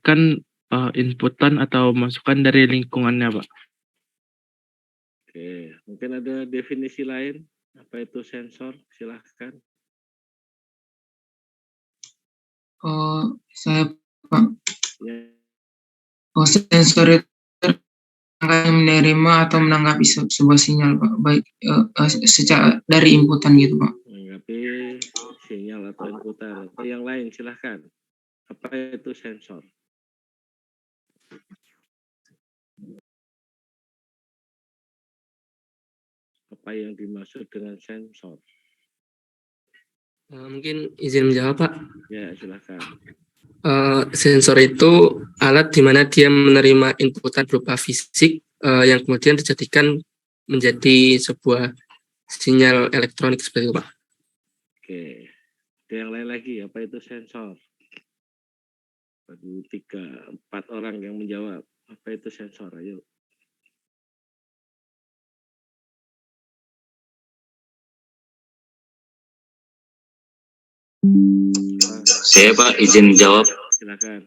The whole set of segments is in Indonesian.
kan, inputan atau masukan dari lingkungannya, Pak. Oke, mungkin ada definisi lain, apa itu sensor? Silahkan. Saya Pak, Ya, sensor itu akan menerima atau menanggapi sebuah sinyal Pak, baik secara dari inputan gitu Pak. menanggapi sinyal atau inputan atau yang lain, silahkan. Apa itu sensor? Apa yang dimaksud dengan sensor? Mungkin izin menjawab Pak. Ya, silahkan. Sensor itu alat di mana dia menerima inputan berupa fisik yang kemudian dijadikan menjadi sebuah sinyal elektronik seperti itu Pak. Oke, ada yang lain lagi, apa itu sensor? Baru 3-4 orang yang menjawab, apa itu sensor? Ayo. Saya Pak izin jawab. Silakan.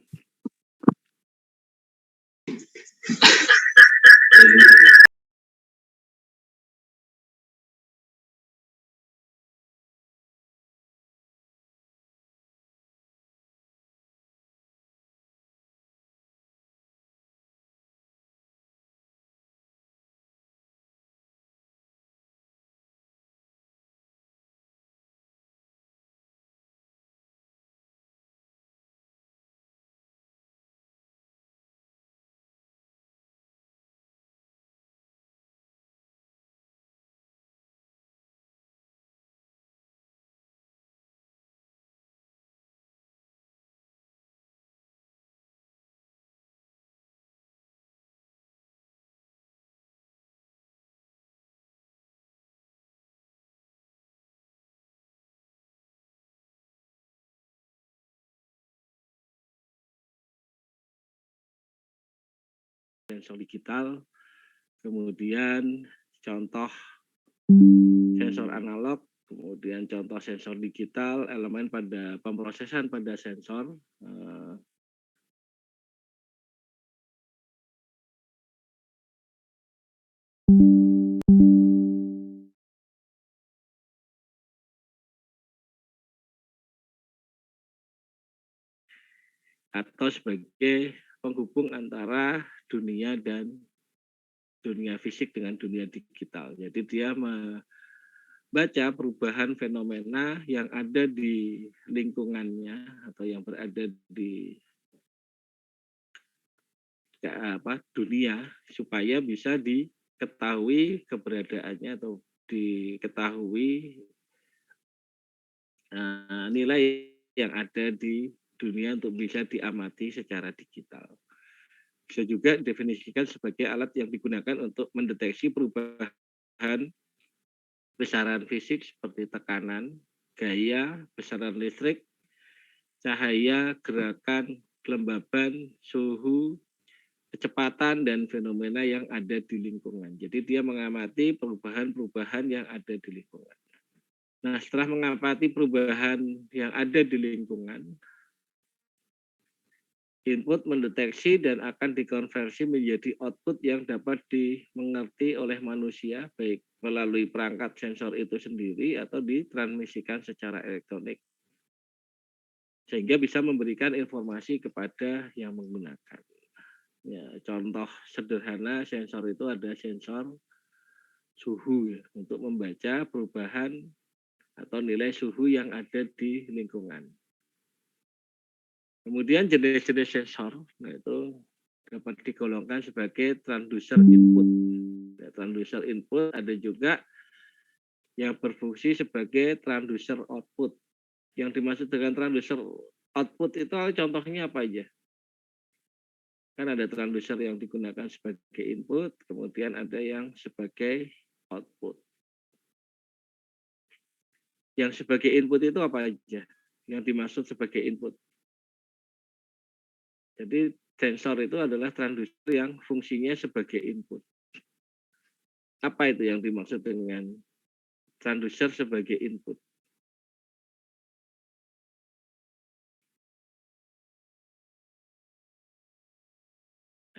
Sensor digital, kemudian contoh sensor analog, kemudian contoh sensor digital, elemen pada pemrosesan pada sensor. Atau sebagai penghubung antara dunia dan dunia fisik dengan dunia digital. Jadi dia membaca perubahan fenomena yang ada di lingkungannya atau yang berada di dunia supaya bisa diketahui keberadaannya atau diketahui nilai yang ada di dunia untuk bisa diamati secara digital. Bisa juga definisikan sebagai alat yang digunakan untuk mendeteksi perubahan besaran fisik seperti tekanan, gaya, besaran listrik, cahaya, gerakan, kelembaban, suhu, kecepatan, dan fenomena yang ada di lingkungan. Jadi dia mengamati perubahan-perubahan yang ada di lingkungan. Nah, setelah mengamati perubahan yang ada di lingkungan, input mendeteksi dan akan dikonversi menjadi output yang dapat dimengerti oleh manusia, baik melalui perangkat sensor itu sendiri atau ditransmisikan secara elektronik. Sehingga bisa memberikan informasi kepada yang menggunakan. Ya, contoh sederhana sensor itu ada sensor suhu ya, untuk membaca perubahan atau nilai suhu yang ada di lingkungan. Kemudian jenis-jenis sensor, nah itu dapat digolongkan sebagai transducer input. Ya, transducer input ada juga yang berfungsi sebagai transducer output. Yang dimaksud dengan transducer output itu contohnya apa aja? Kan ada transducer yang digunakan sebagai input, kemudian ada yang sebagai output. Yang sebagai input itu apa aja? Yang dimaksud sebagai input. Jadi sensor itu adalah transducer yang fungsinya sebagai input. Apa itu yang dimaksud dengan transducer sebagai input?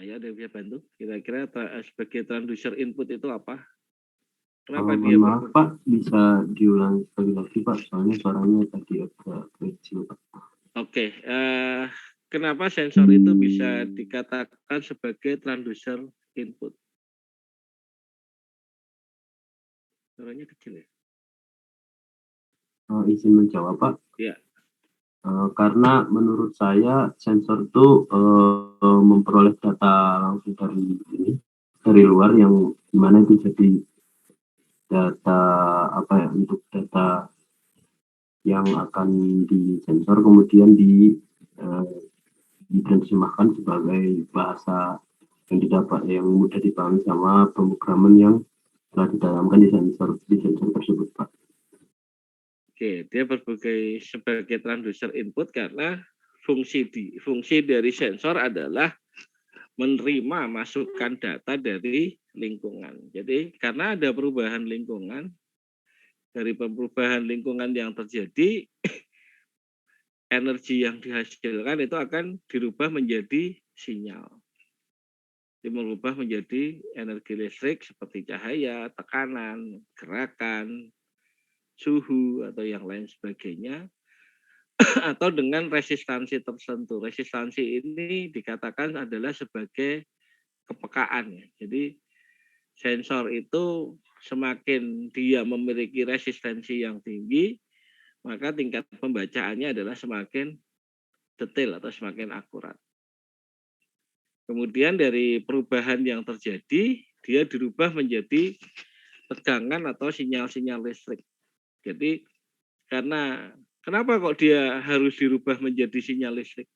Ayo ada yang bisa bantu. Kira-kira sebagai transducer input itu apa? Kenapa Mohon dia maaf Pak, bisa diulang sekali lagi Pak, soalnya suaranya tadi agak kecil Pak. Oke, kenapa sensor itu bisa dikatakan sebagai transducer input? Suaranya kecil ya? Izin menjawab Pak. Ya. Karena menurut saya sensor itu memperoleh data langsung dari luar yang dimana itu jadi data untuk data yang akan disensor kemudian diterjemahkan sebagai bahasa yang mudah dipahami sama pemrograman yang telah ditanamkan di sensor tersebut Pak. Oke, dia sebagai transducer input karena fungsi dari sensor adalah menerima masukan data dari lingkungan. Jadi karena ada perubahan lingkungan, dari perubahan lingkungan yang terjadi, energi yang dihasilkan itu akan dirubah menjadi sinyal. Merubah menjadi energi listrik seperti cahaya, tekanan, gerakan, suhu, atau yang lain sebagainya, atau dengan resistansi tertentu. Resistansi ini dikatakan adalah sebagai kepekaan. Jadi sensor itu semakin dia memiliki resistensi yang tinggi, maka tingkat pembacaannya adalah semakin detail atau semakin akurat. Kemudian dari perubahan yang terjadi, dia dirubah menjadi tegangan atau sinyal-sinyal listrik. Jadi kenapa kok dia harus dirubah menjadi sinyal listrik?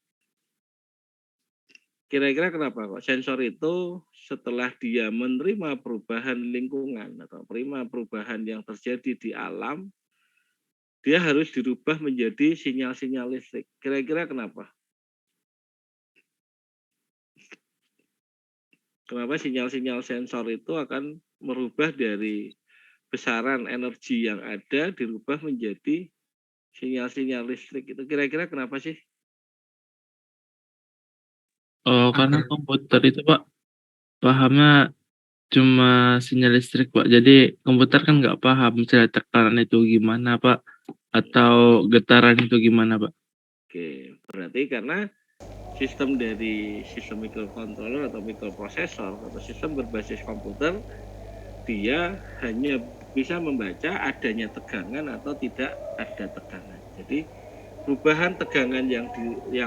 Kira-kira kenapa kok sensor itu setelah dia menerima perubahan lingkungan atau menerima perubahan yang terjadi di alam, dia harus dirubah menjadi sinyal-sinyal listrik. Kira-kira kenapa? Kenapa sinyal-sinyal sensor itu akan merubah dari besaran energi yang ada dirubah menjadi sinyal-sinyal listrik? Itu kira-kira kenapa sih? Oh, karena komputer itu Pak pahamnya cuma sinyal listrik Pak. Jadi komputer kan nggak paham misalnya tekanan itu gimana Pak atau getaran itu gimana Pak. Oke, berarti karena sistem microcontroller atau microprosesor atau sistem berbasis komputer, dia hanya bisa membaca adanya tegangan atau tidak ada tegangan. Jadi perubahan tegangan yang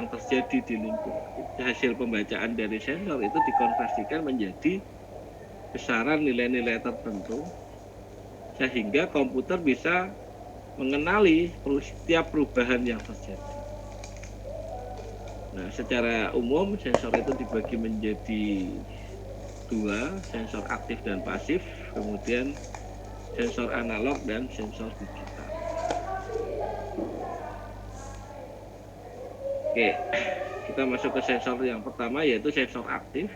terjadi di lingkungan, hasil pembacaan dari sensor itu dikonversikan menjadi besaran nilai-nilai tertentu, sehingga komputer bisa mengenali setiap perubahan yang terjadi. Nah, secara umum sensor itu dibagi menjadi dua, sensor aktif dan pasif, kemudian sensor analog dan sensor digital. Oke, kita masuk ke sensor yang pertama, yaitu sensor aktif,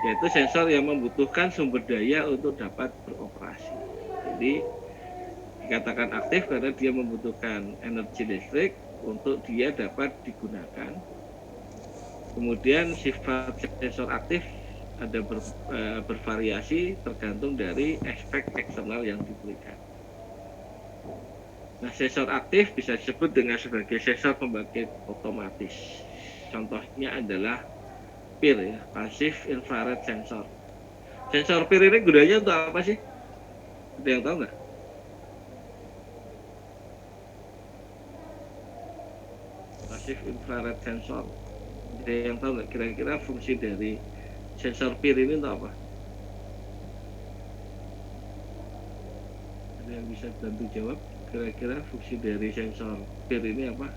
yaitu sensor yang membutuhkan sumber daya untuk dapat beroperasi. Jadi dikatakan aktif karena dia membutuhkan energi listrik untuk dia dapat digunakan. Kemudian sifat sensor aktif ada bervariasi tergantung dari aspek eksternal yang diberikan. Nah, sensor aktif bisa disebut dengan sebagai sensor pembangkit otomatis. Contohnya adalah PIR, ya, Passive Infrared Sensor. Sensor PIR ini gunanya untuk apa sih? Ada yang tahu nggak? Passive Infrared Sensor. Ada yang tahu nggak kira-kira fungsi dari sensor PIR ini untuk apa? Ada yang bisa bantu jawab? Kira-kira fungsi dari sensor PIR ini apa?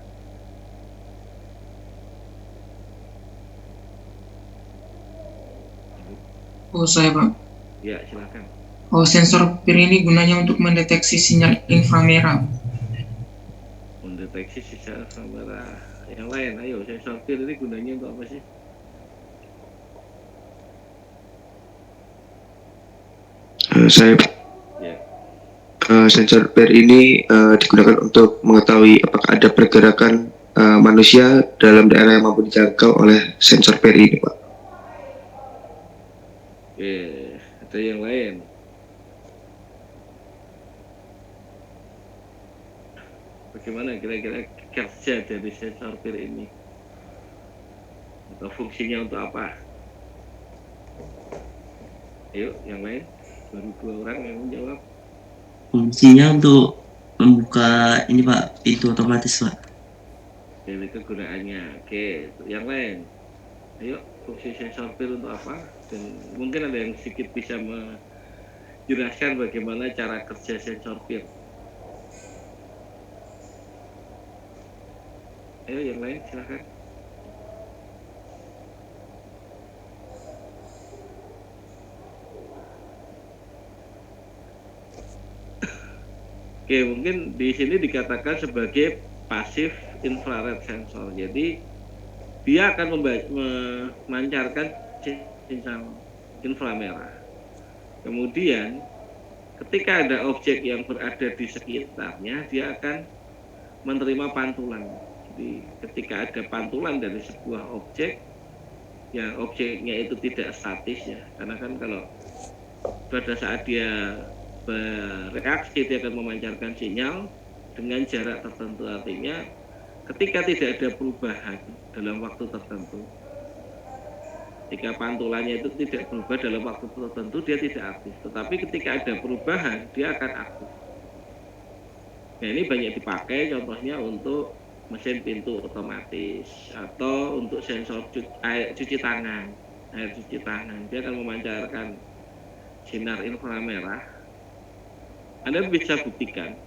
Oh, saya Pak. Ya, silakan. Oh, sensor PIR ini gunanya untuk mendeteksi sinyal inframerah. Mendeteksi sinyal inframerah. Yang lain, ayo, sensor PIR ini gunanya untuk apa sih? Saya Ya. Sensor PIR ini digunakan untuk mengetahui apakah ada pergerakan manusia dalam daerah yang mampu dijangkau oleh sensor PIR ini, Pak. Oke, ada yang lain? Bagaimana kira-kira kerja dari sensor PIR ini? Atau fungsinya untuk apa? Ayo, yang lain. Baru 2 orang yang menjawab. Fungsinya untuk membuka ini Pak, pintu otomatis Pak. Dari kegunaannya. Oke, yang lain. Ayo, fungsi sensor PIR untuk apa? Dan mungkin ada yang sedikit bisa menjelaskan bagaimana cara kerja sensor PIR. Ayo, yang lain silakan. Oke, mungkin di sini dikatakan sebagai pasif infrared sensor. Jadi dia akan memancarkan sinyal inframerah. Kemudian ketika ada objek yang berada di sekitarnya, dia akan menerima pantulan. Jadi ketika ada pantulan dari sebuah objek, yang objeknya itu tidak statis ya, karena kan kalau pada saat dia bereaksi dia akan memancarkan sinyal dengan jarak tertentu, artinya ketika tidak ada perubahan dalam waktu tertentu, ketika pantulannya itu tidak berubah dalam waktu tertentu, dia tidak aktif. Tetapi ketika ada perubahan, dia akan aktif. Nah, ini banyak dipakai contohnya untuk mesin pintu otomatis atau untuk sensor air cuci tangan. Dia akan memancarkan sinar inframerah. Anda bisa buktikan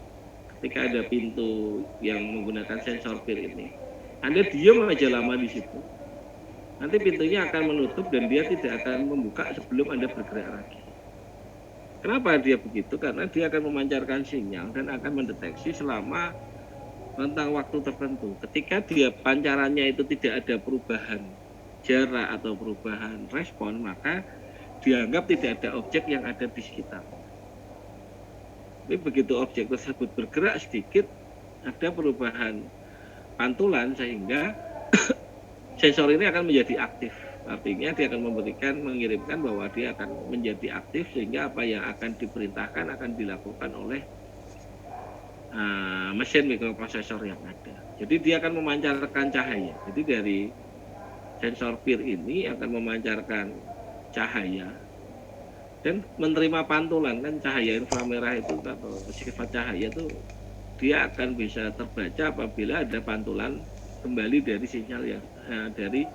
ketika ada pintu yang menggunakan sensor PIR ini, Anda diam aja lama di situ, nanti pintunya akan menutup dan dia tidak akan membuka sebelum Anda bergerak lagi. Kenapa dia begitu? Karena dia akan memancarkan sinyal dan akan mendeteksi selama rentang waktu tertentu. Ketika dia pancarannya itu tidak ada perubahan jarak atau perubahan respon, maka dianggap tidak ada objek yang ada di sekitar. Tapi begitu objek tersebut bergerak sedikit, ada perubahan pantulan sehingga sensor ini akan menjadi aktif. Artinya dia akan mengirimkan bahwa dia akan menjadi aktif sehingga apa yang akan diperintahkan akan dilakukan oleh mesin mikroprosesor yang ada. Jadi dia akan memancarkan cahaya. Jadi dari sensor PIR ini akan memancarkan cahaya dan menerima pantulan. Kan cahaya inframerah itu atau sifat cahaya itu dia akan bisa terbaca apabila ada pantulan kembali dari sinyal yang dari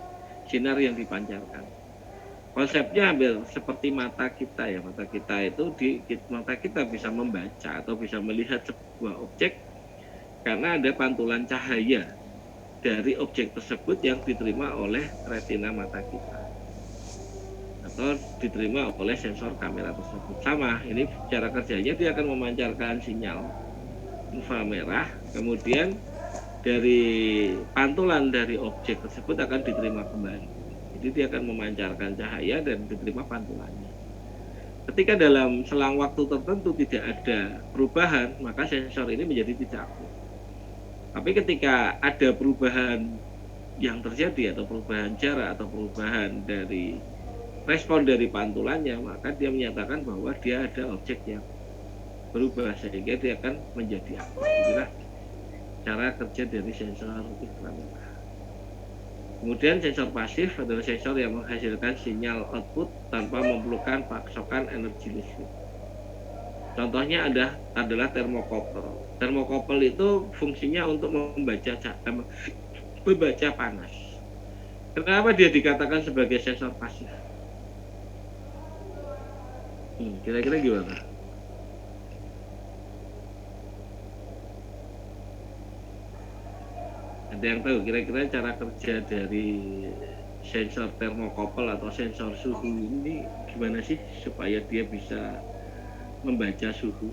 sinar yang dipancarkan. Konsepnya hampir seperti mata kita ya. Mata kita itu mata kita bisa membaca atau bisa melihat sebuah objek karena ada pantulan cahaya dari objek tersebut yang diterima oleh retina mata kita atau diterima oleh sensor kamera tersebut. Sama, ini cara kerjanya dia akan memancarkan sinyal inframerah, kemudian dari pantulan dari objek tersebut akan diterima kembali. Jadi dia akan memancarkan cahaya dan diterima pantulannya. Ketika dalam selang waktu tertentu tidak ada perubahan, maka sensor ini menjadi tidak aktif. Tapi ketika ada perubahan yang terjadi atau perubahan jarak atau perubahan dari respon dari pantulannya, maka dia menyatakan bahwa dia ada objek yang berubah sehingga dia akan menjadi aktif. Inilah cara kerja dari sensor inframerah. Kemudian sensor pasif adalah sensor yang menghasilkan sinyal output tanpa memerlukan pasokan energi listrik. Contohnya adalah termokopel. Termokopel itu fungsinya untuk membaca panas. Kenapa dia dikatakan sebagai sensor pasif? Kira-kira gimana? Ada yang tahu kira-kira cara kerja dari sensor termokopel atau sensor suhu ini gimana sih supaya dia bisa membaca suhu?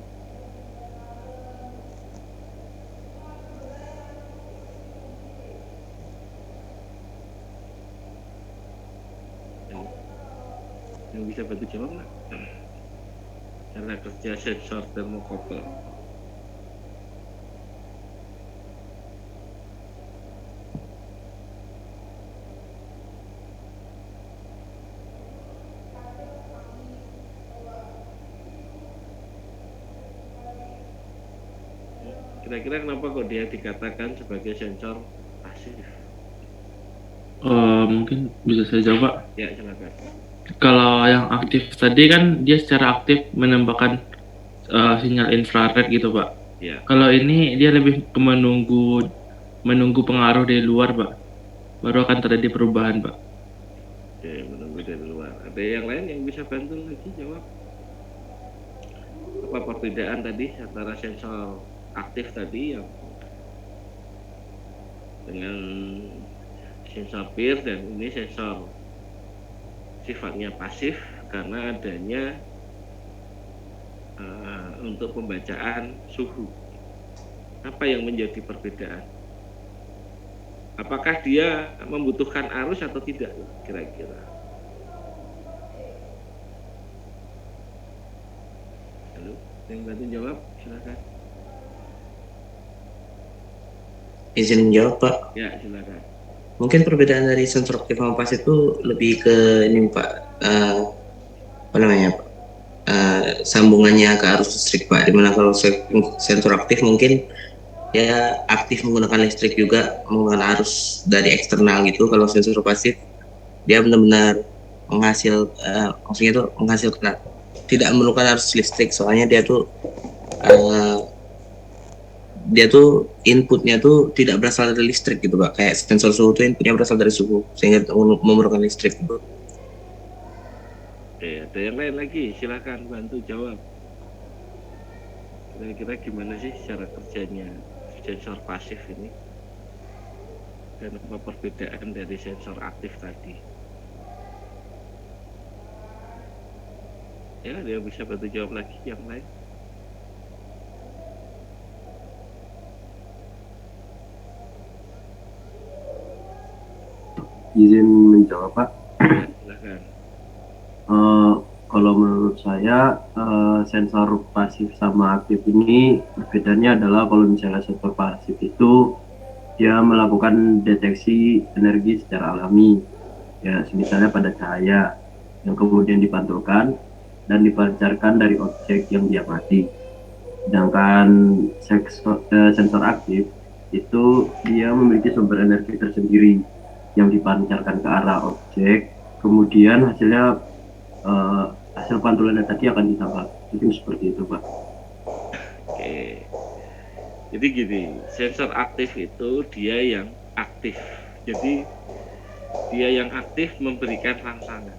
Yang bisa bantu jawab nggak? Cara kerja sensor termokopel. Kira-kira kenapa kok dia dikatakan sebagai sensor pasif? Mungkin bisa saya jawab, Pak. Ya, silakan. Kalau yang aktif tadi kan dia secara aktif menembakkan sinyal infrared gitu, Pak. Ya, Kalau ini dia lebih ke menunggu pengaruh dari luar, Pak. Baru akan terjadi perubahan, Pak. oke, menunggu dari luar. Ada yang lain yang bisa bantu lagi jawab? Apa perbedaan tadi antara sensor aktif tadi yang dengan sensor peer dan ini sensor sifatnya pasif karena adanya untuk pembacaan suhu. Apa yang menjadi perbedaan? Apakah dia membutuhkan arus atau tidak kira-kira? Halo, yang bantu jawab silakan. Izin jawab, Pak. Ya, silakan. Mungkin perbedaan dari sensor aktif sama pasif itu lebih ke ini, Pak. Apa namanya, Pak? Sambungannya ke arus listrik, Pak. Dimana kalau sensor aktif mungkin ya aktif menggunakan listrik juga, menggunakan arus dari eksternal gitu. Kalau sensor pasif dia benar-benar maksudnya itu menghasilkan, tidak memerlukan arus listrik, soalnya dia tuh inputnya tuh tidak berasal dari listrik gitu, Pak. Kayak sensor suhu tuh inputnya berasal dari suhu sehingga memerlukan listrik gitu. Oke, ada yang lain lagi? Silakan bantu jawab. Kira-kira gimana sih cara kerjanya sensor pasif ini? Dan apa perbedaan dari sensor aktif tadi? Ya, ada yang bisa bantu jawab lagi yang lain? Izin menjawab, Pak. Ya, silakan. Kalau menurut saya sensor pasif sama aktif ini perbedaannya adalah kalau misalnya sensor pasif itu dia melakukan deteksi energi secara alami, ya misalnya pada cahaya yang kemudian dipantulkan dan dipancarkan dari objek yang diamati. Sedangkan sensor aktif itu dia memiliki sumber energi tersendiri yang dipancarkan ke arah objek, kemudian hasilnya hasil pantulannya tadi akan ditambah. Mungkin seperti itu, Pak. Oke. Jadi gini, sensor aktif itu dia yang aktif. Jadi dia yang aktif memberikan rangsangan.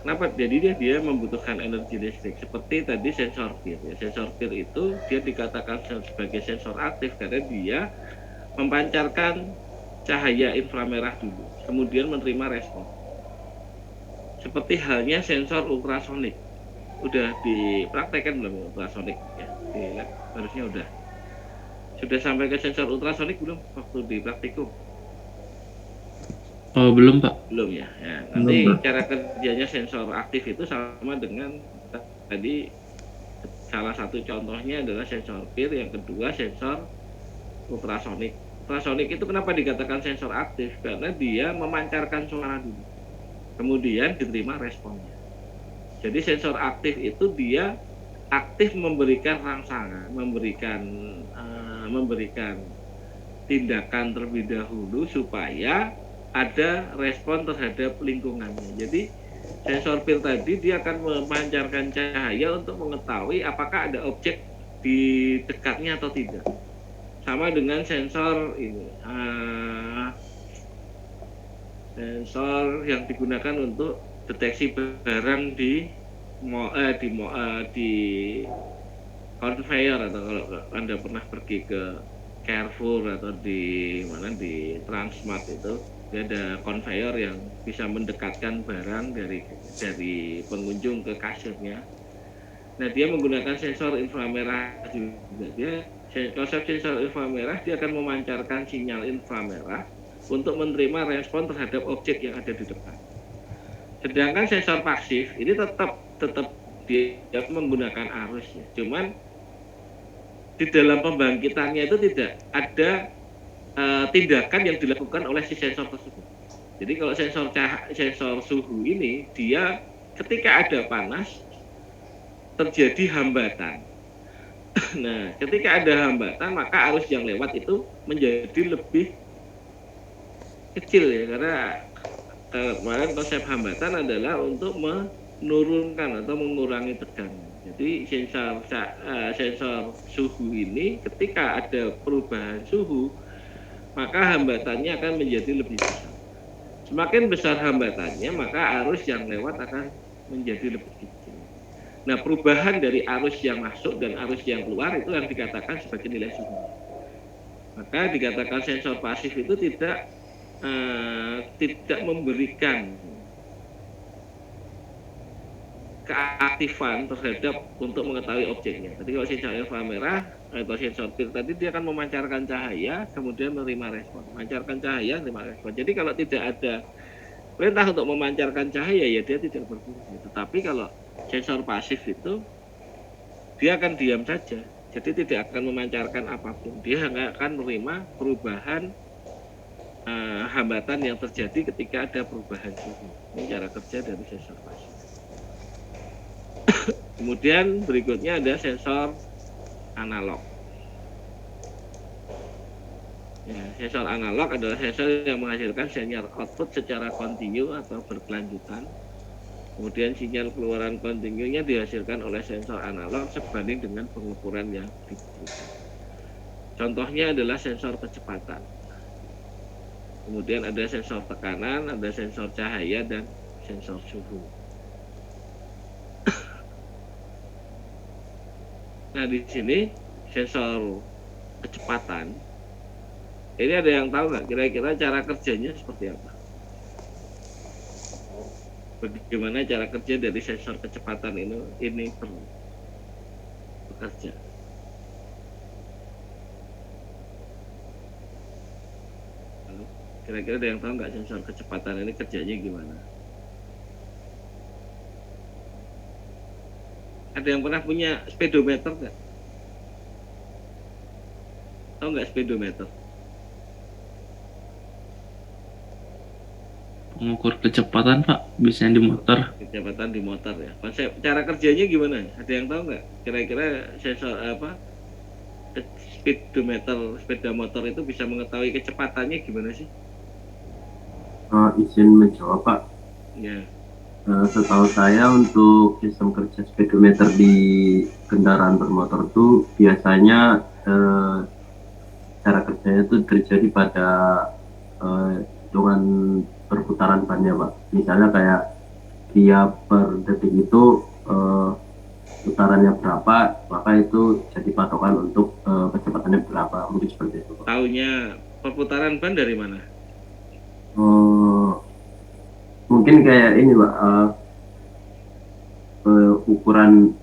Kenapa? Jadi dia membutuhkan energi listrik. Seperti tadi sensor peer. Ya, sensor peer itu dia dikatakan sebagai sensor aktif karena dia memancarkan cahaya inframerah dulu, kemudian menerima respon. Seperti halnya sensor ultrasonik. Udah dipraktekkan belum ultrasonik? Ya, harusnya udah. Sudah sampai ke sensor ultrasonik belum waktu di praktikum? Oh, belum, Pak. Belum ya. Nanti cara kerjanya sensor aktif itu sama dengan tadi, salah satu contohnya adalah sensor peer, yang kedua sensor ultrasonik. Ultrasonik itu kenapa dikatakan sensor aktif? Karena dia memancarkan suara dulu, kemudian diterima responnya. Jadi sensor aktif itu dia aktif memberikan rangsangan, memberikan tindakan terlebih dahulu supaya ada respon terhadap lingkungannya. Jadi sensor peer tadi dia akan memancarkan cahaya untuk mengetahui apakah ada objek di dekatnya atau tidak. Sama dengan sensor ini, sensor yang digunakan untuk deteksi barang di conveyor, atau kalau Anda pernah pergi ke Carrefour atau di Transmart itu, dia ada conveyor yang bisa mendekatkan barang dari pengunjung ke kasirnya. Nah, dia menggunakan sensor inframerah juga. Konsep sensor inframerah, dia akan memancarkan sinyal inframerah untuk menerima respon terhadap objek yang ada di depan. Sedangkan sensor pasif ini tetap dia menggunakan arus ya. Cuman di dalam pembangkitannya itu tidak ada tindakan yang dilakukan oleh si sensor tersebut. Jadi kalau sensor suhu ini, dia ketika ada panas terjadi hambatan. Nah, ketika ada hambatan, maka arus yang lewat itu menjadi lebih kecil ya, karena kemarin konsep hambatan adalah untuk menurunkan atau mengurangi tegangan. Jadi sensor suhu ini ketika ada perubahan suhu, maka hambatannya akan menjadi lebih besar. Semakin besar hambatannya, maka arus yang lewat akan menjadi lebih kecil. Nah, perubahan dari arus yang masuk dan arus yang keluar itu yang dikatakan sebagai nilai suhu. Maka dikatakan sensor pasif itu tidak memberikan keaktifan terhadap untuk mengetahui objeknya. Jadi kalau sensor inframerah atau sensor PIR tadi dia akan memancarkan cahaya kemudian menerima respon. Memancarkan cahaya menerima respon. Jadi kalau tidak ada perintah untuk memancarkan cahaya ya dia tidak berfungsi. Tetapi kalau sensor pasif itu dia akan diam saja. Jadi tidak akan memancarkan apapun. Dia hanya akan menerima perubahan hambatan yang terjadi ketika ada perubahan suhu. Ini cara kerja dari sensor pasif. Kemudian berikutnya ada sensor analog. Ya, sensor analog adalah sensor yang menghasilkan sinyal output secara kontinu atau berkelanjutan. Kemudian sinyal keluaran kontinunya dihasilkan oleh sensor analog sebanding dengan pengukuran yang dibutuhkan. Contohnya adalah sensor kecepatan. Kemudian ada sensor tekanan, ada sensor cahaya, dan sensor suhu. Nah, di sini sensor kecepatan, ini ada yang tahu nggak kira-kira cara kerjanya seperti apa? Bagaimana cara kerja dari sensor kecepatan ini bekerja? Kira-kira ada yang tahu nggak sensor kecepatan ini kerjanya gimana? Ada yang pernah punya speedometer nggak? Tahu nggak speedometer? Mengukur kecepatan Pak, biasanya di motor. Kecepatan di motor ya. Konsep cara kerjanya gimana? Ada yang tahu nggak? Kira-kira sensor apa? Speedometer sepeda motor itu bisa mengetahui kecepatannya gimana sih? Izin menjawab Pak. Ya. Setahu saya untuk sistem kerja speedometer di kendaraan bermotor itu biasanya cara kerjanya itu terjadi pada hitungan perputaran bannya Pak. Misalnya kayak dia per detik itu putarannya berapa, maka itu jadi patokan untuk kecepatannya berapa, mungkin seperti itu Pak. Taunya perputaran ban dari mana? Mungkin kayak ini Pak, ukuran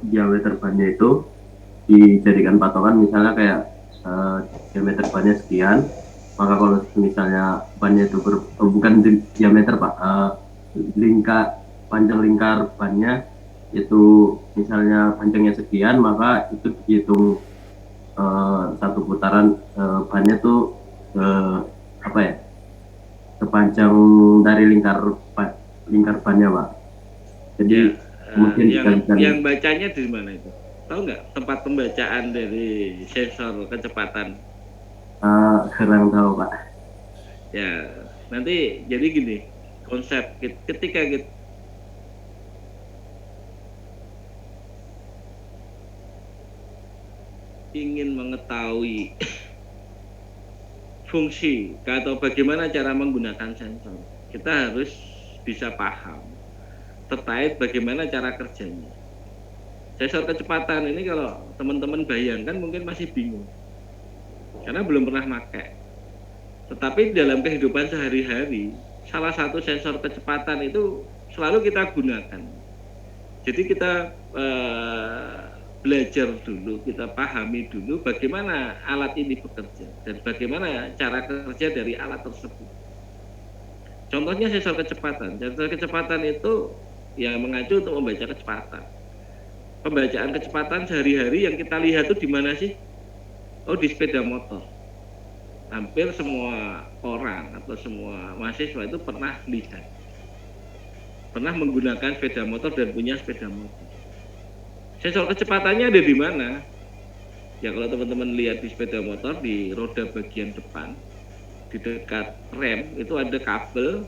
diameter bannya itu dijadikan patokan, misalnya kayak diameter bannya sekian, maka kalau misalnya bannya itu bukan diameter Pak, panjang lingkar bannya itu misalnya panjangnya sekian, maka itu dihitung satu putaran bannya tuh apa ya, sepanjang dari lingkar bannya Pak. Jadi mungkin yang bacanya di mana itu? Tahu nggak tempat pembacaan dari sensor kecepatan? Kurang tahu Pak. Ya, nanti jadi gini, konsep ketika kita ingin mengetahui fungsi atau bagaimana cara menggunakan sensor, kita harus bisa paham terkait bagaimana cara kerjanya. Sensor kecepatan ini kalau teman-teman bayangkan mungkin masih bingung karena belum pernah pakai. Tetapi dalam kehidupan sehari-hari, salah satu sensor kecepatan itu selalu kita gunakan. Jadi kita belajar dulu, kita pahami dulu bagaimana alat ini bekerja dan bagaimana cara kerja dari alat tersebut. Contohnya sensor kecepatan. Sensor kecepatan itu yang mengacu untuk membaca kecepatan. Pembacaan kecepatan sehari-hari yang kita lihat itu di mana sih? Oh, di sepeda motor. Hampir semua orang atau semua mahasiswa itu pernah lihat, pernah menggunakan sepeda motor dan punya sepeda motor. Sensor kecepatannya ada di mana? Ya kalau teman-teman lihat di sepeda motor, di roda bagian depan, di dekat rem itu ada kabel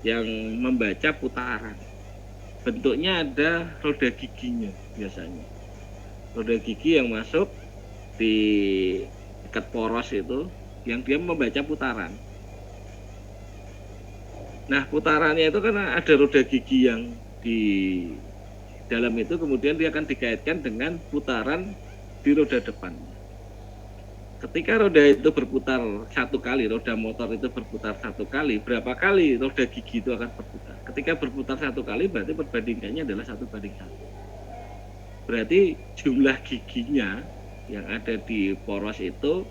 yang membaca putaran. Bentuknya ada roda giginya biasanya. Roda gigi yang masuk di dekat poros itu, yang dia membaca putaran. Nah, putarannya itu kan ada roda gigi yang di dalam itu, kemudian dia akan dikaitkan dengan putaran di roda depan. Ketika roda itu berputar satu kali, roda motor itu berputar satu kali, berapa kali roda gigi itu akan berputar? Ketika berputar satu kali, berarti perbandingannya adalah 1:1. Berarti jumlah giginya yang ada di poros itu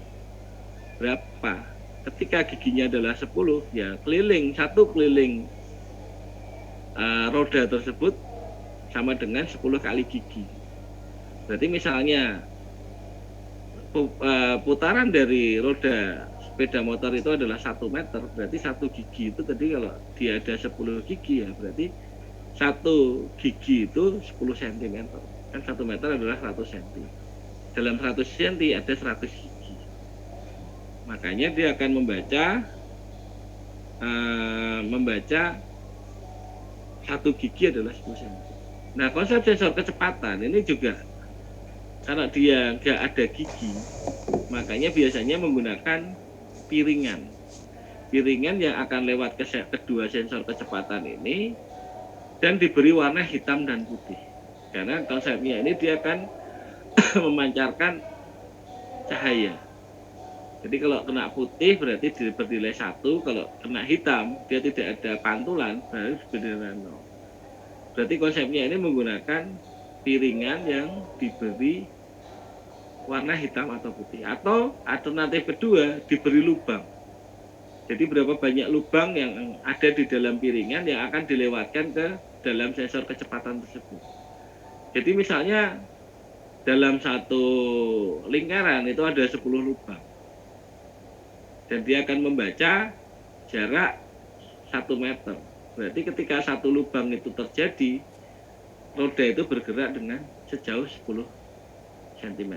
berapa? Ketika giginya adalah 10, ya satu keliling roda tersebut sama dengan 10 kali gigi. Berarti misalnya putaran dari roda sepeda motor itu adalah 1 meter, berarti 1 gigi itu tadi kalau dia ada 10 gigi ya berarti 1 gigi itu 10 cm. Kan 1 meter adalah 100 cm. Dalam 100 cm ada 100 gigi. Makanya dia akan membaca 1 gigi adalah 10 cm. Nah, konsep sensor kecepatan ini juga karena dia nggak ada gigi, makanya biasanya menggunakan piringan. Piringan yang akan lewat kedua sensor kecepatan ini dan diberi warna hitam dan putih. Karena konsepnya ini dia akan memancarkan cahaya. Jadi kalau kena putih berarti bernilai 1, kalau kena hitam dia tidak ada pantulan berarti bernilai 0. Berarti konsepnya ini menggunakan piringan yang diberi warna hitam atau putih. Atau alternatif kedua diberi lubang. Jadi berapa banyak lubang yang ada di dalam piringan yang akan dilewatkan ke dalam sensor kecepatan tersebut. Jadi misalnya dalam satu lingkaran itu ada 10 lubang. Dan dia akan membaca jarak 1 meter. Berarti ketika 1 lubang itu terjadi, roda itu bergerak dengan sejauh 10 cm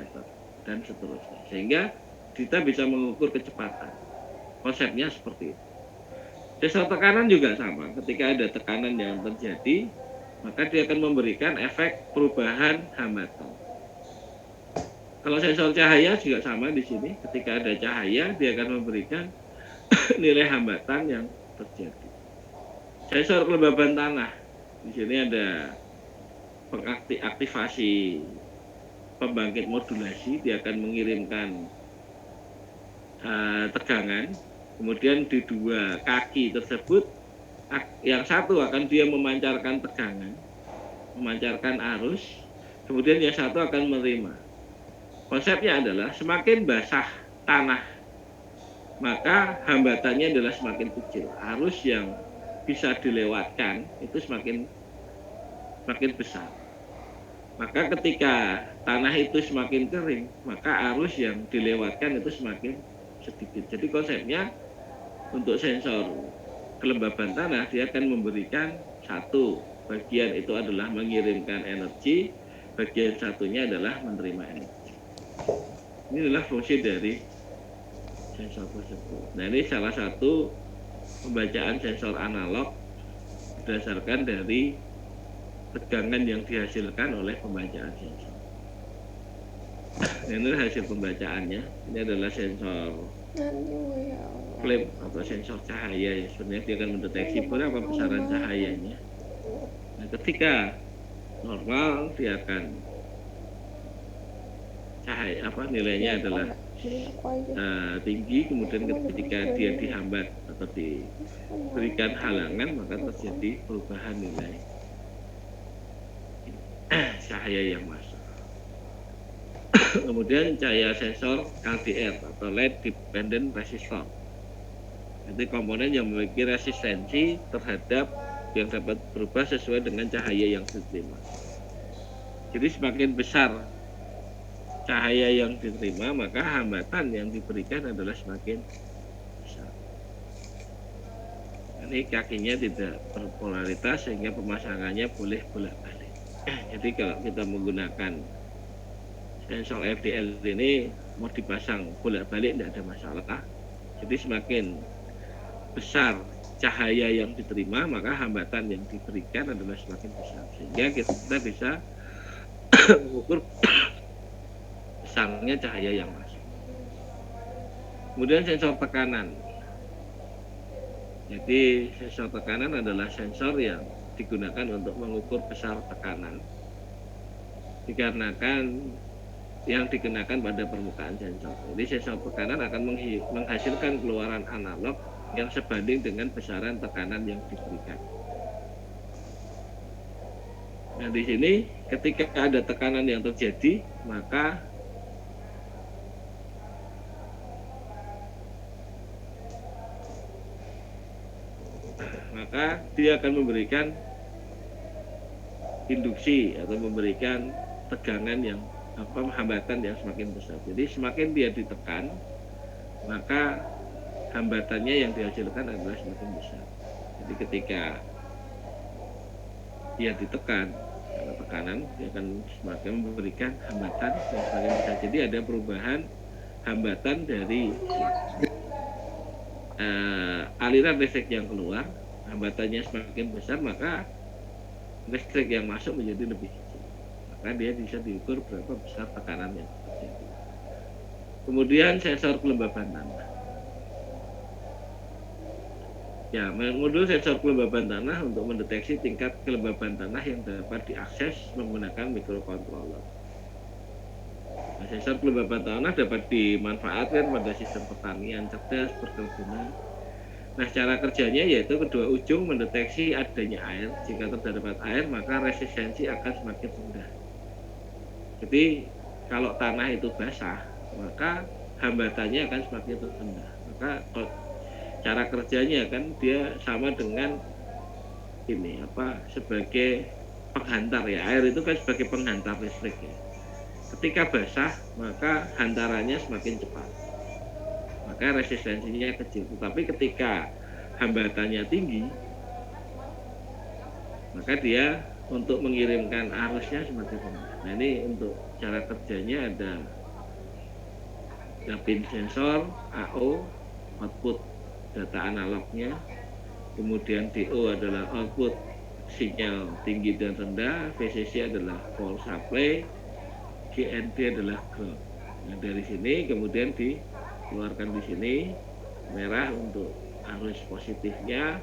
dan seterusnya. Sehingga kita bisa mengukur kecepatan. Konsepnya seperti itu. Sensor tekanan juga sama. Ketika ada tekanan yang terjadi, maka dia akan memberikan efek perubahan hambatan. Kalau sensor cahaya juga sama di sini. Ketika ada cahaya, dia akan memberikan nilai hambatan yang terjadi. Sensor kelembaban tanah. Di sini ada pengaktifasi pembangkit modulasi, dia akan mengirimkan tegangan. Kemudian di 2 kaki tersebut, yang satu akan dia memancarkan tegangan, memancarkan arus, kemudian yang satu akan menerima. Konsepnya adalah semakin basah tanah, maka hambatannya adalah semakin kecil. Arus yang bisa dilewatkan itu semakin besar. Maka ketika tanah itu semakin kering, maka arus yang dilewatkan itu semakin sedikit. Jadi konsepnya untuk sensor kelembaban tanah, dia akan memberikan satu bagian itu adalah mengirimkan energi, bagian satunya adalah menerima energi. Ini adalah fungsi dari sensor tersebut. Nah, ini salah satu pembacaan sensor analog berdasarkan dari tegangan yang dihasilkan oleh pembacaan sensor. Ini hasil pembacaannya. Ini adalah sensor flame atau sensor cahaya. Sebenarnya dia akan mendeteksi berapa besaran cahayanya. Nah, ketika normal dia akan nilainya adalah tinggi, kemudian ketika dia dihambat atau diberikan halangan maka terjadi perubahan nilai cahaya yang masuk. Kemudian cahaya sensor LDR atau Light Dependent Resistor. Itu komponen yang memiliki resistensi terhadap yang dapat berubah sesuai dengan cahaya yang diterima. Jadi semakin besar cahaya yang diterima, maka hambatan yang diberikan adalah semakin besar. Ini kakinya tidak berpolaritas sehingga pemasangannya boleh bolak-balik. Jadi kalau kita menggunakan sensor FDL ini mau dipasang bolak-balik tidak ada masalah. Jadi semakin besar cahaya yang diterima, maka hambatan yang diberikan adalah semakin besar. Sehingga kita bisa mengukur besarnya cahaya yang masuk. Kemudian sensor tekanan. Jadi sensor tekanan adalah sensor yang digunakan untuk mengukur besar tekanan. Dikarenakan yang dikenakan pada permukaan sensor. Jadi sensor tekanan akan menghasilkan keluaran analog yang sebanding dengan besaran tekanan yang diberikan. Nah, di sini ketika ada tekanan yang terjadi, maka dia akan memberikan induksi atau memberikan tegangan yang hambatan yang semakin besar. Jadi semakin dia ditekan, maka hambatannya yang dihasilkan adalah semakin besar. Jadi ketika dia ditekan, karena tekanan dia akan semakin memberikan hambatan yang semakin besar. Jadi ada perubahan hambatan dari aliran listrik yang keluar, hambatannya semakin besar, maka listrik yang masuk menjadi lebih kecil. Maka dia bisa diukur berapa besar tekanan yang terjadi. Kemudian sensor kelembaban tanah. Ya, modul sensor kelembaban tanah untuk mendeteksi tingkat kelembaban tanah yang dapat diakses menggunakan microcontroller. Nah, sensor kelembaban tanah dapat dimanfaatkan pada sistem pertanian cerdas, perkebunan. Nah, cara kerjanya yaitu kedua ujung mendeteksi adanya air. Jika terdapat air, maka resistensi akan semakin rendah. Jadi, kalau tanah itu basah, maka hambatannya akan semakin rendah. Maka cara kerjanya kan dia sama dengan ini sebagai penghantar ya. Air itu kan sebagai penghantar listrik ya. Ketika basah, maka hantarannya semakin cepat. Maka resistensinya kecil. Tetapi ketika hambatannya tinggi, maka dia untuk mengirimkan arusnya semakin rendah. Nah, ini untuk cara kerjanya ada pin sensor, AO, output data analognya, kemudian DO adalah output sinyal tinggi dan rendah, VCC adalah power supply, GND adalah ground. Nah, dari sini kemudian dikeluarkan di sini merah untuk arus positifnya,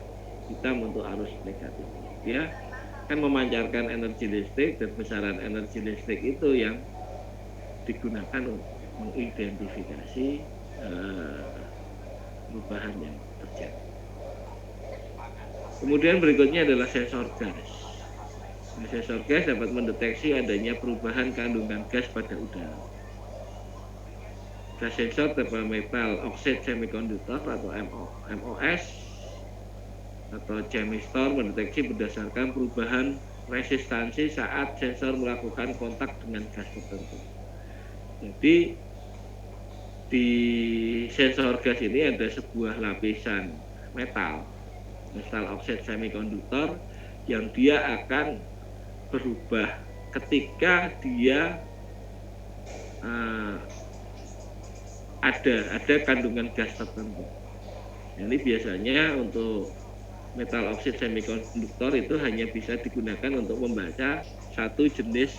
hitam untuk arus negatifnya. Dia kan memancarkan energi listrik, dan besaran energi listrik itu yang digunakan untuk mengidentifikasi perubahan yang terjadi. Kemudian berikutnya adalah sensor gas. Nah, sensor gas dapat mendeteksi adanya perubahan kandungan gas pada udara. Gas sensor berupa metal oxide semiconductor atau MOS atau chemistor mendeteksi berdasarkan perubahan resistansi saat sensor melakukan kontak dengan gas tertentu. Jadi di sensor gas ini ada sebuah lapisan metal oxide semiconductor yang dia akan berubah ketika dia ada kandungan gas tertentu. Ini biasanya untuk metal oxide semiconductor itu hanya bisa digunakan untuk membaca satu jenis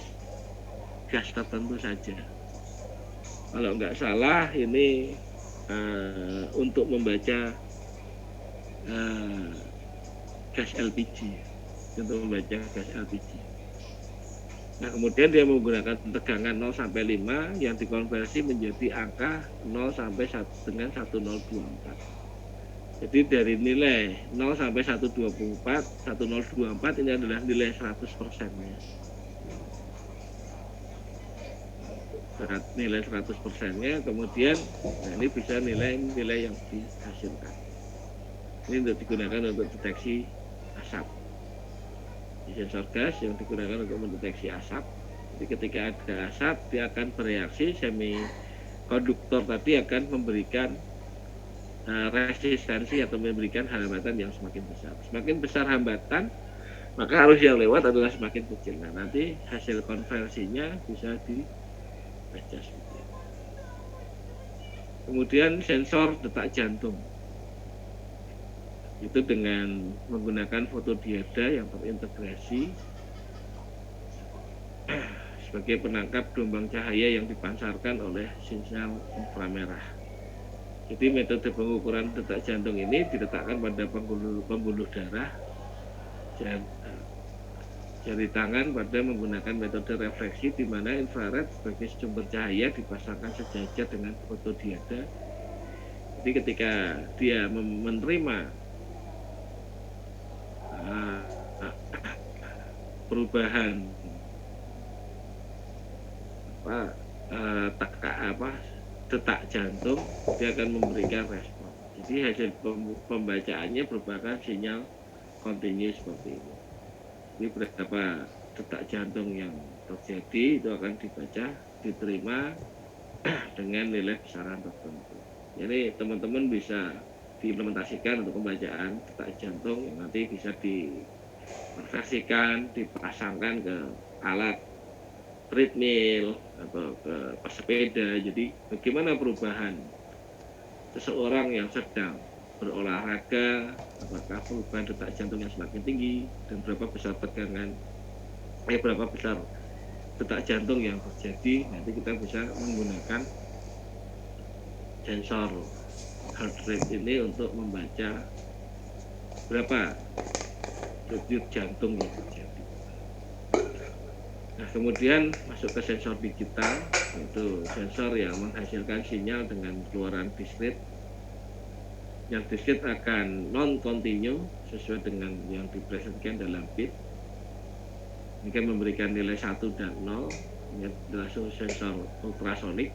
gas tertentu saja. Kalau nggak salah ini untuk membaca gas LPG, untuk membaca gas LPG. Nah, kemudian dia menggunakan tegangan 0 sampai 5 yang dikonversi menjadi angka 0 sampai dengan 1024. Jadi dari nilai 0 sampai 1024 ini adalah nilai 100%-nya. Nilai 100%-nya, kemudian ini bisa nilai yang dihasilkan. Ini untuk digunakan untuk deteksi asap. Sensor gas yang digunakan untuk mendeteksi asap. Jadi ketika ada asap, dia akan bereaksi, semikonduktor tadi akan memberikan resistensi atau memberikan hambatan yang semakin besar. Semakin besar hambatan, maka arus yang lewat adalah semakin kecil. Nah, nanti hasil konversinya bisa dibaca seperti itu. Kemudian sensor detak jantung. Itu dengan menggunakan fotodioda yang terintegrasi sebagai penangkap gelombang cahaya yang dipancarkan oleh sinyal inframerah. Jadi metode pengukuran detak jantung ini diletakkan pada pembuluh darah jari tangan pada menggunakan metode refleksi, di mana infrared sebagai sumber cahaya dipasangkan sejajar dengan fotodioda. Jadi ketika dia menerima perubahan detak jantung, dia akan memberikan respon. Jadi hasil pembacaannya merupakan sinyal kontinu seperti ini. Jadi berapa detak jantung yang terjadi itu akan dibaca, diterima dengan nilai besaran tertentu. Jadi teman-teman bisa diimplementasikan untuk pembacaan detak jantung yang nanti bisa dikonversikan, dipasangkan ke alat treadmill atau ke pesepeda. Jadi bagaimana perubahan seseorang yang sedang berolahraga, apakah perubahan detak jantung yang semakin tinggi dan berapa besar tegangan, berapa besar detak jantung yang terjadi. Nanti kita bisa menggunakan sensor heart rate ini untuk membaca berapa denyut jantung yang terjadi. Nah, kemudian masuk ke sensor digital, itu sensor yang menghasilkan sinyal dengan keluaran discrete. Yang discrete akan non-continue sesuai dengan yang dipresentasikan dalam bit. Ini kan memberikan nilai 1 dan 0. Ini adalah sensor ultrasonik.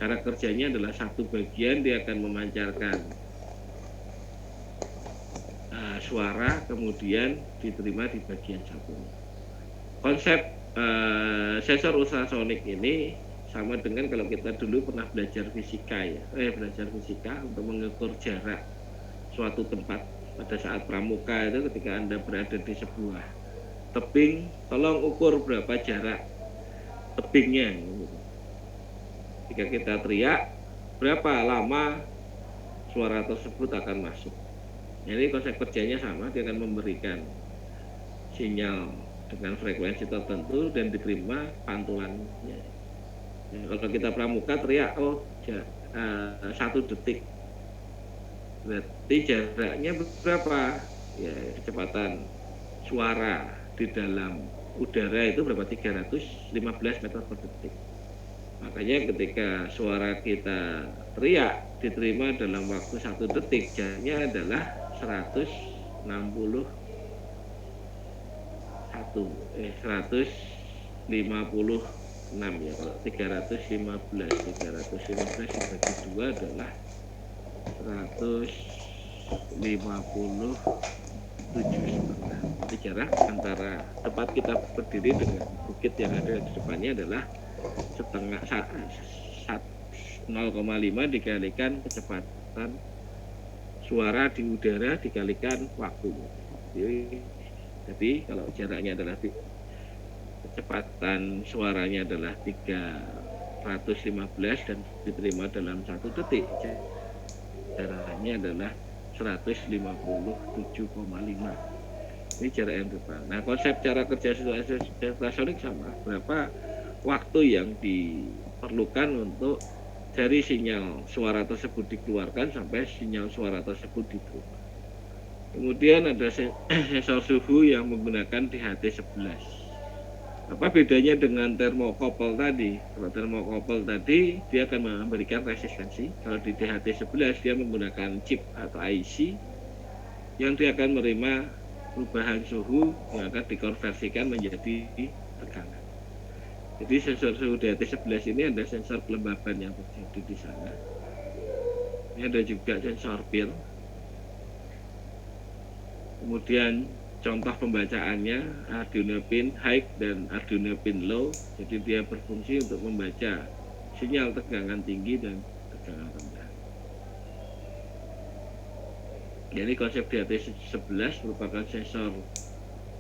Cara kerjanya adalah satu bagian dia akan memancarkan suara, kemudian diterima di bagian satu. Konsep sensor ultrasonik ini sama dengan kalau kita dulu pernah belajar fisika ya, belajar fisika untuk mengukur jarak suatu tempat pada saat pramuka itu ketika Anda berada di sebuah tebing, tolong ukur berapa jarak tebingnya. Jika kita teriak, berapa lama suara tersebut akan masuk. Jadi konsep kerjanya sama, dia akan memberikan sinyal dengan frekuensi tertentu dan diterima pantulannya. Nah, kalau kita pramuka teriak, 1 detik, berarti jaraknya berapa? Ya, kecepatan suara di dalam udara itu berapa? 315 meter per detik. Makanya ketika suara kita teriak diterima dalam waktu 1 detik, jaraknya adalah 156 ya. Kalau 315 dibagi 2 adalah 157,5. Jadi jarak antara tempat kita berdiri dengan bukit yang ada di depannya adalah 0,5 dikalikan kecepatan suara di udara dikalikan waktu. Jadi kalau jaraknya adalah kecepatan suaranya adalah 315 dan diterima dalam 1 detik, jaraknya adalah 157,5. Ini jarak yang depan. Nah, konsep cara kerja ultrasonik sama, berapa waktu yang diperlukan untuk dari sinyal suara tersebut dikeluarkan sampai sinyal suara tersebut diterima. Kemudian ada sensor suhu yang menggunakan DHT11. Apa bedanya dengan termokouple tadi? Kalau termokouple tadi dia akan memberikan resistensi. Kalau di DHT11 dia menggunakan chip atau IC yang dia akan menerima perubahan suhu yang akan dikonversikan menjadi tekanan. Jadi sensor suhu DHT11 ini ada sensor kelembaban yang terjadi di sana. Ini ada juga sensor pil. Kemudian contoh pembacaannya Arduino pin high dan Arduino pin low. Jadi dia berfungsi untuk membaca sinyal tegangan tinggi dan tegangan rendah. Jadi konsep DHT11 merupakan sensor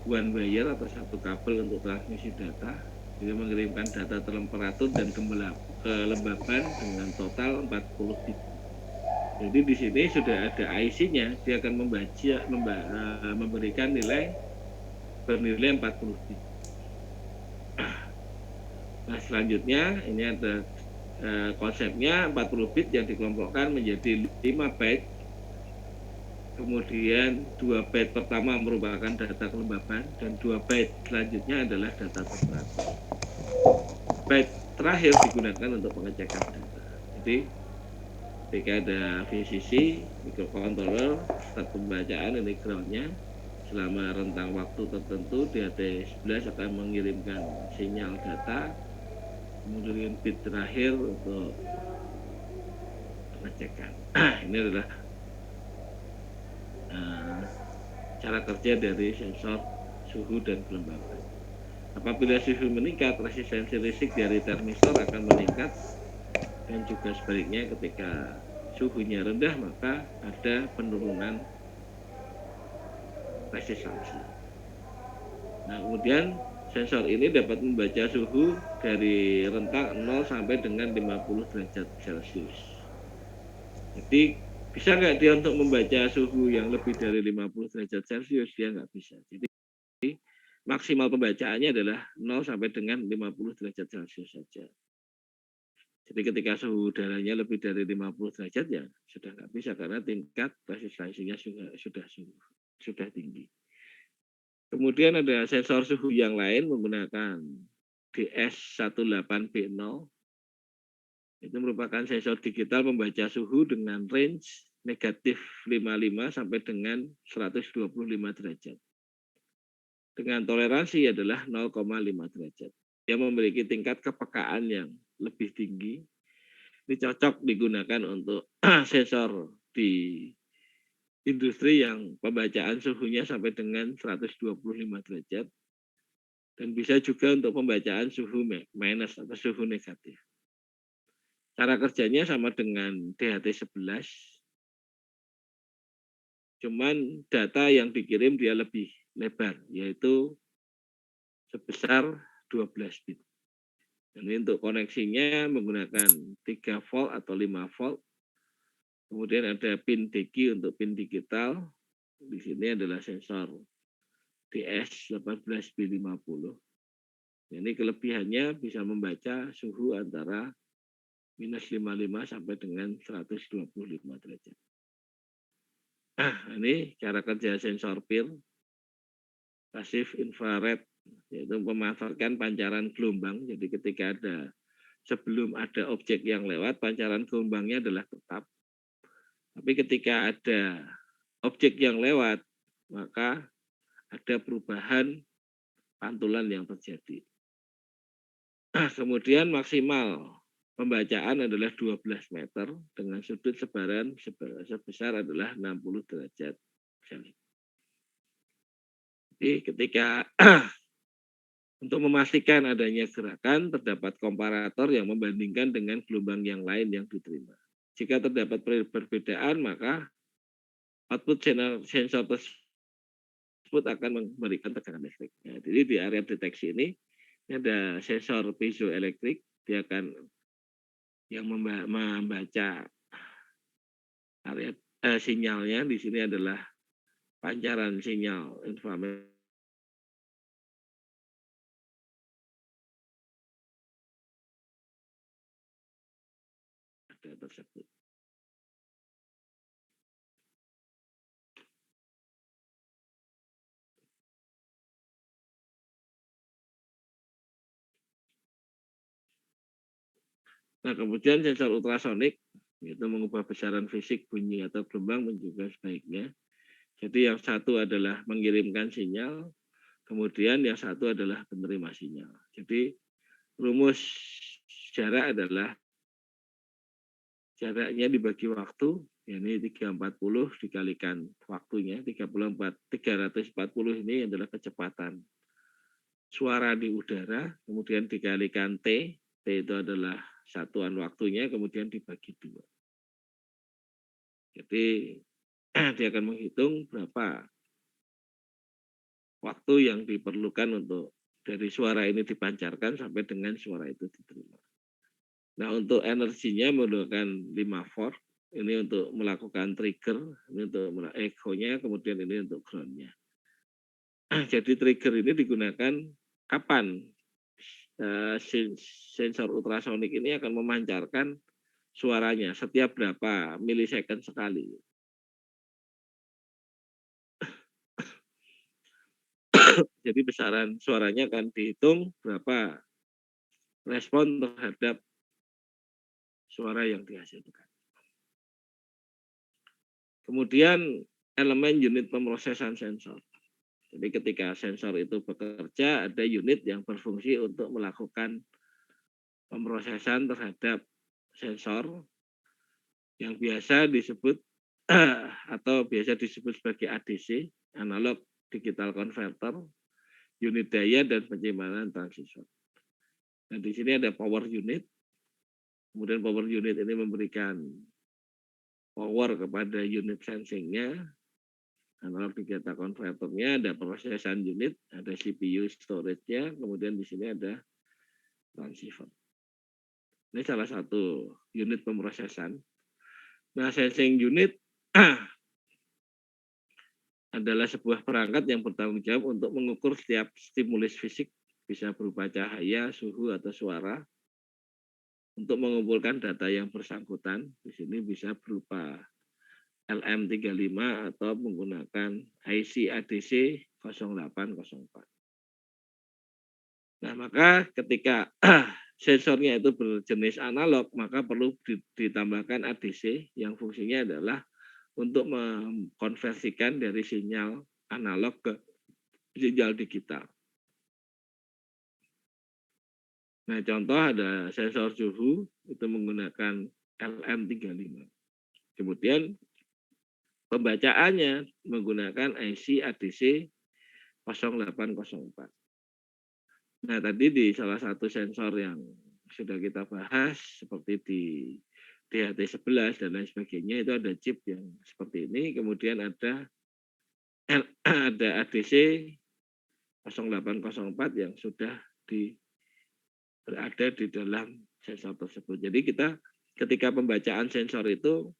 one wire atau satu kabel untuk transmisi data. Jadi mengirimkan data tertemperatur dan kelembaban dengan total 40 bit. Jadi di sini sudah ada IC-nya, dia akan memberikan nilai bernilai 40 bit. Nah selanjutnya ini ada konsepnya 40 bit yang dikelompokkan menjadi 5 byte. Kemudian 2 byte pertama merupakan data kelembaban dan 2 byte selanjutnya adalah data temperatur. Byte terakhir digunakan untuk pengecekan data. Jadi ketika ada VCC, microcontroller, start pembacaan ini groundnya, selama rentang waktu tertentu DHT11 akan mengirimkan sinyal data, kemudian bit terakhir untuk pengecekan. Ini adalah cara kerja dari sensor suhu dan kelembaban. Apabila suhu meningkat, resistensi listrik dari termistor akan meningkat, dan juga sebaliknya ketika suhunya rendah maka ada penurunan resistansi. Nah, kemudian sensor ini dapat membaca suhu dari rentang 0 sampai dengan 50 derajat Celcius. Jadi bisa nggak dia untuk membaca suhu yang lebih dari 50 derajat Celcius? Dia nggak bisa. Jadi maksimal pembacaannya adalah 0 sampai dengan 50 derajat Celcius saja. Jadi ketika suhu udaranya lebih dari 50 derajat ya sudah nggak bisa karena tingkat resistansinya sudah tinggi. Kemudian ada sensor suhu yang lain menggunakan DS18B0. Itu merupakan sensor digital pembaca suhu dengan range negatif 55 sampai dengan 125 derajat. Dengan toleransi adalah 0,5 derajat. Dia memiliki tingkat kepekaan yang lebih tinggi. Ini cocok digunakan untuk sensor di industri yang pembacaan suhunya sampai dengan 125 derajat. Dan bisa juga untuk pembacaan suhu minus atau suhu negatif. Cara kerjanya sama dengan DHT11, cuman data yang dikirim dia lebih lebar, yaitu sebesar 12 bit. Dan ini untuk koneksinya menggunakan 3 volt atau 5 volt. Kemudian ada pin DQ untuk pin digital. Di sini adalah sensor DS18B50. Ini kelebihannya bisa membaca suhu antara minus 55 sampai dengan 125 derajat. Ini cara kerja sensor PIR, pasif infrared, yaitu memanfaatkan pancaran gelombang. Jadi ketika sebelum ada objek yang lewat, pancaran gelombangnya adalah tetap. Tapi ketika ada objek yang lewat, maka ada perubahan pantulan yang terjadi. Kemudian maksimal pembacaan adalah 12 meter dengan sudut sebaran sebesar adalah 60 derajat. Jadi ketika untuk memastikan adanya gerakan, terdapat komparator yang membandingkan dengan gelombang yang lain yang diterima. Jika terdapat perbedaan, maka output sensor tersebut akan memberikan tekanan listrik. Nah, jadi di area deteksi ini ada sensor piezoelektrik, dia akan yang membaca area sinyalnya. Di sini adalah pancaran sinyal inframerah tersebut. Nah, kemudian sensor ultrasonik itu mengubah besaran fisik bunyi atau gelombang juga sebaiknya. Jadi yang satu adalah mengirimkan sinyal, kemudian yang satu adalah penerima sinyal. Jadi rumus jarak adalah jaraknya dibagi waktu, yakni 340 dikalikan waktunya, 340 ini adalah kecepatan suara di udara, kemudian dikalikan T itu adalah satuan waktunya, kemudian dibagi 2. Jadi dia akan menghitung berapa waktu yang diperlukan untuk dari suara ini dipancarkan sampai dengan suara itu diterima. Nah, untuk energinya menggunakan 5 volt. Ini untuk melakukan trigger, ini untuk echo-nya, kemudian ini untuk ground-nya. Jadi trigger ini digunakan kapan? Sensor ultrasonik ini akan memancarkan suaranya setiap berapa milisecond sekali. Jadi besaran suaranya akan dihitung berapa respon terhadap suara yang dihasilkan. Kemudian elemen unit pemrosesan sensor. Jadi ketika sensor itu bekerja, ada unit yang berfungsi untuk melakukan pemrosesan terhadap sensor yang biasa disebut atau biasa disebut sebagai ADC, analog digital converter, unit daya dan penyimpanan transistor. Nah, di sini ada power unit. Kemudian power unit ini memberikan power kepada unit sensingnya, analog digital converternya, ada prosesan unit, ada CPU storage-nya, kemudian di sini ada transceiver. Ini salah satu unit pemrosesan. Nah, sensing unit adalah sebuah perangkat yang bertanggung jawab untuk mengukur setiap stimulus fisik, bisa berupa cahaya, suhu, atau suara, untuk mengumpulkan data yang bersangkutan. Di sini bisa berupa LM35 atau menggunakan IC ADC 0804. Nah, maka ketika sensornya itu berjenis analog, maka perlu ditambahkan ADC yang fungsinya adalah untuk mengkonversikan dari sinyal analog ke sinyal digital. Nah, contoh ada sensor suhu itu menggunakan LM35. Kemudian pembacaannya menggunakan IC ADC 0804. Nah, tadi di salah satu sensor yang sudah kita bahas seperti di DHT11 dan lain sebagainya itu ada chip yang seperti ini, kemudian ada ADC 0804 yang sudah berada di dalam sensor tersebut. Jadi kita ketika pembacaan sensor itu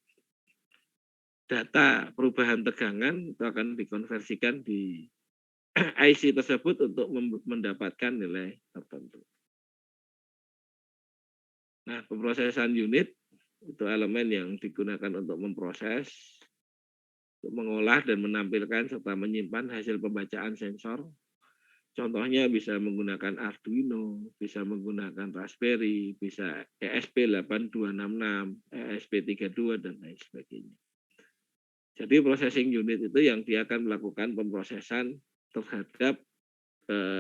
data perubahan tegangan itu akan dikonversikan di IC tersebut untuk mendapatkan nilai tertentu. Nah, pemrosesan unit itu elemen yang digunakan untuk memproses, untuk mengolah dan menampilkan serta menyimpan hasil pembacaan sensor. Contohnya bisa menggunakan Arduino, bisa menggunakan Raspberry, bisa ESP8266, ESP32, dan lain sebagainya. Jadi processing unit itu yang dia akan melakukan pemrosesan terhadap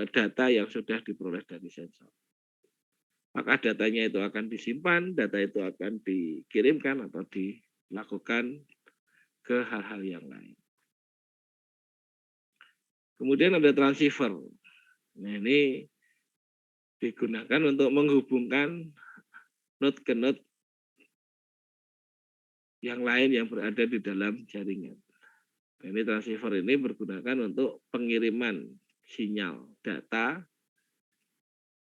data yang sudah diperoleh dari sensor. Maka datanya itu akan disimpan, data itu akan dikirimkan atau dilakukan ke hal-hal yang lain. Kemudian ada transceiver. Nah, ini digunakan untuk menghubungkan node ke node yang lain yang berada di dalam jaringan. Nah, ini transceiver ini bergunakan untuk pengiriman sinyal data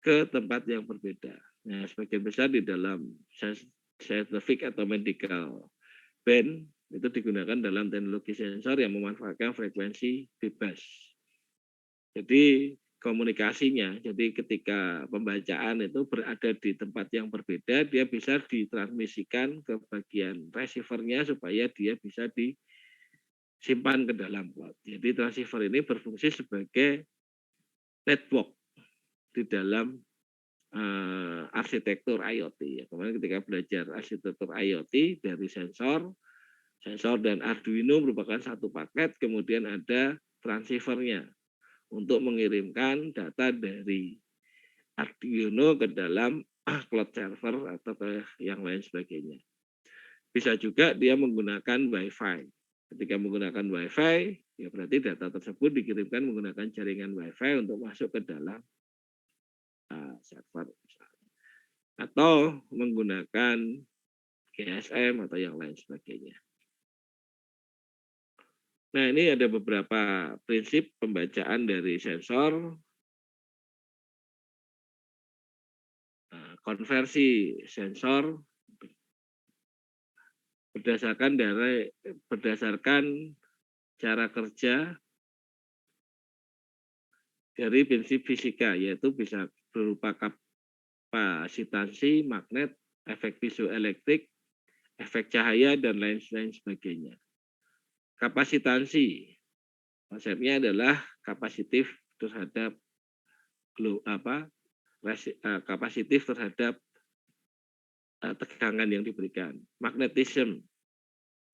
ke tempat yang berbeda. Nah, sebagian besar di dalam scientific atau medical band itu digunakan dalam teknologi sensor yang memanfaatkan frekuensi bebas. Jadi komunikasinya, jadi ketika pembacaan itu berada di tempat yang berbeda, dia bisa ditransmisikan ke bagian receiver-nya supaya dia bisa disimpan ke dalam cloud. Jadi transceiver ini berfungsi sebagai network di dalam arsitektur IoT. Kemarin ketika belajar arsitektur IoT dari sensor dan Arduino merupakan satu paket, kemudian ada transceiver-nya untuk mengirimkan data dari Arduino ke dalam cloud server atau ke yang lain sebagainya. Bisa juga dia menggunakan Wi-Fi. Ketika menggunakan Wi-Fi, ya berarti data tersebut dikirimkan menggunakan jaringan Wi-Fi untuk masuk ke dalam server atau menggunakan GSM atau yang lain sebagainya. Nah, ini ada beberapa prinsip pembacaan dari sensor. Nah, konversi sensor berdasarkan cara kerja dari prinsip fisika, yaitu bisa berupa kapasitansi, magnet, efek piezoelektrik, efek cahaya, dan lain-lain sebagainya. Kapasitansi, konsepnya adalah kapasitif terhadap kapasitif terhadap tegangan yang diberikan. Magnetisme